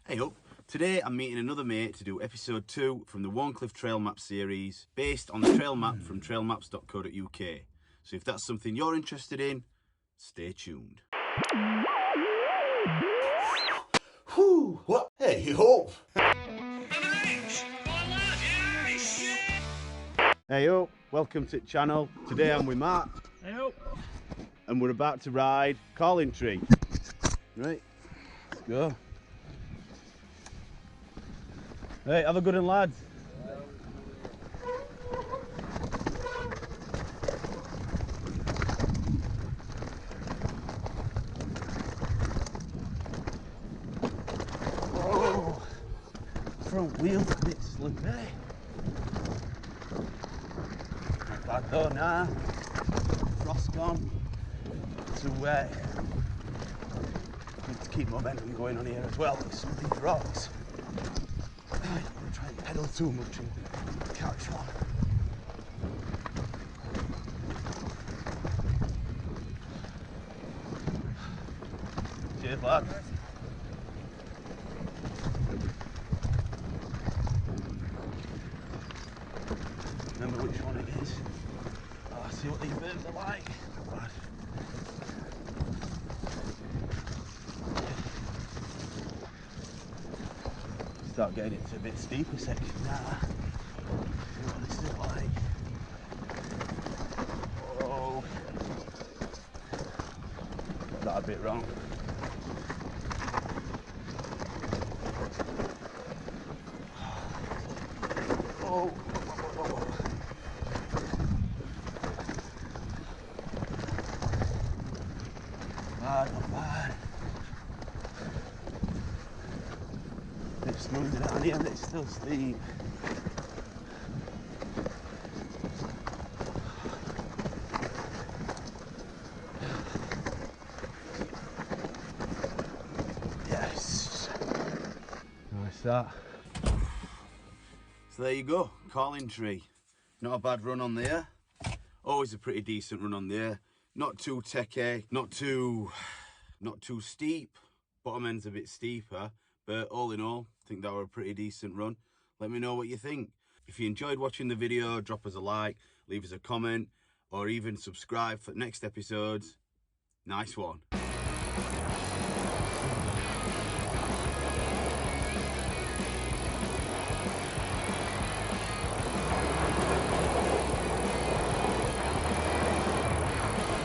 Hey up, today I'm meeting another mate to do episode 2 from the Wharncliffe trail map series based on the trail map from trailmaps.co.uk. So if that's something you're interested in, stay tuned. Whew, what? Hey up! Hey up, welcome to the channel. Today I'm with Matt. Hey up. And we're about to ride Calling Tree. Right, let's go. Right, have a good one, lads. Oh, front wheel's a bit slippery. Not bad though now. Frost gone. To need to keep momentum going on here as well with some of these rocks. I don't want to try and pedal too much and catch one. Cheers, lad. Remember which one it is. Oh, I see what these birds are like. Lad. Start getting into a bit steeper section now. See what this is like. Oh, got that a bit wrong. Oh, bad, not bad. Bit smoother down here, but it's still steep. Yes. Nice that. So there you go, Calling Tree. Not a bad run on there. Always a pretty decent run on there. Not too techy, not too steep. Bottom end's a bit steeper, but all in all, I think that was a pretty decent run. Let me know what you think. If you enjoyed watching the video, drop us a like, leave us a comment, or even subscribe for next episodes. Nice one.